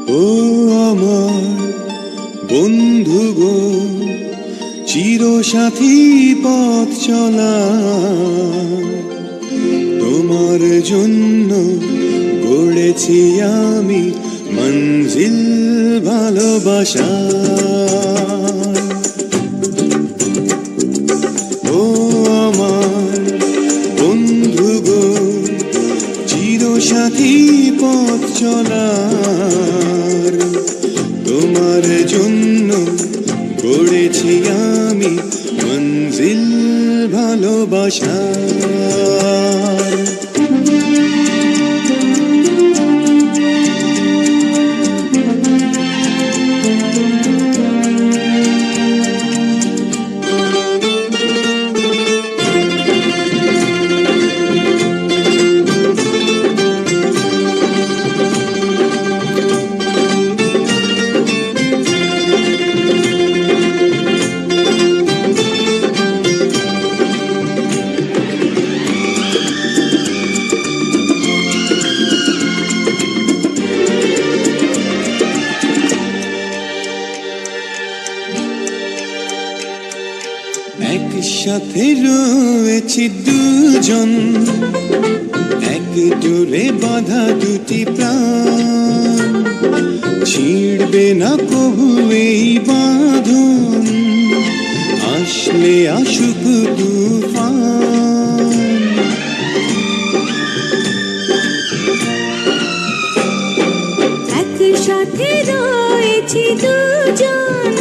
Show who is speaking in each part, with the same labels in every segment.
Speaker 1: ও আমার বন্ধু গো, চিরসাথী পথ চলা, তোমার জন্য গড়েছি আমি মঞ্জিল ভালোবাসা। ও আমার বন্ধু গো, চিরসাথী পথ চলার, তোমার জন্য গড়েছি আমি মঞ্জিল ভালোবাসা। একসাথে রয়েছি দুজন, এক জোরে বাঁধা দুটি প্রাণ, ছিড়বে না কবু এই বাঁধন, আসলে আসুক তুফান।
Speaker 2: একসাথে রয়েছি দুজন,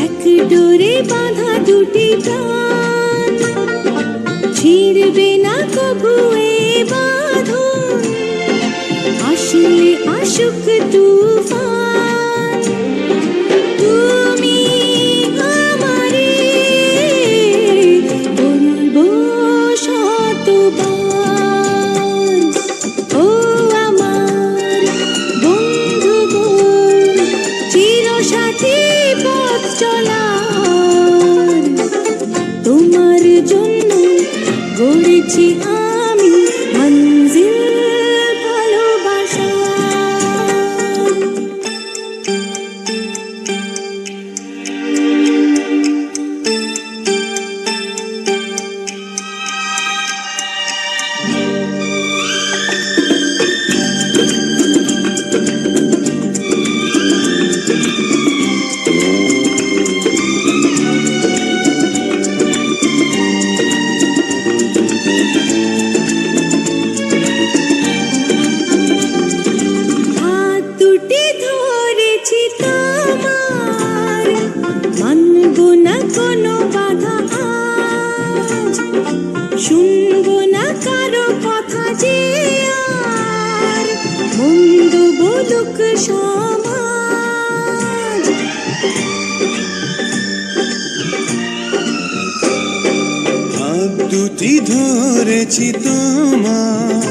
Speaker 2: এক ডোরে বাঁধা দুটি প্রাণ, ছিড়বে না কবু এ বাঁধন, আসলে আসুক তুফান। তুমি আমারে বলবো শতবার, ও আমার বন্ধু গো, চিরসাথী পথ চলার, তোমার জন্য গড়েছি আমি মঞ্জিল ভালোবাসা। হাত দুটি ধরেছি তোমার, মানব না কোনো বাধা আজ, শুনবো না কারো কথা যে আর, মন্দ বলুক সমাজ।
Speaker 1: হাত দুটি ধরেছি তোমার,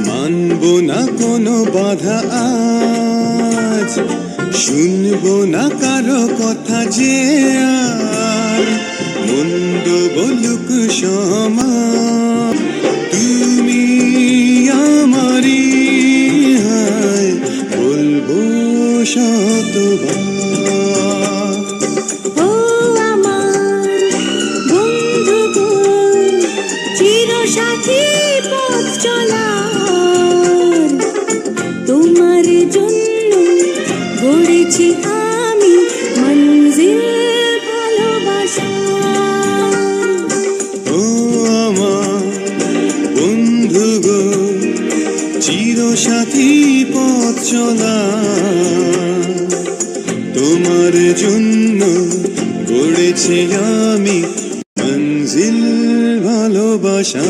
Speaker 1: মানবো না কোনো বাধা আজ, শুনবো না কারো কথা যে আর, মন্দ বলুক সমাজ। তুমি আমারি হায় বলবো শতবার।
Speaker 2: ও আমার বন্ধু গো, চিরসাথী পথ চলার, তোমার জন্য গড়েছি আমি মঞ্জিল ভালোবাসা।
Speaker 1: ও আমার বন্ধু গো, চিরসাথী পথ চলা, তোমার জন্য গড়েছি আমি মঞ্জিল ভালোবাসা।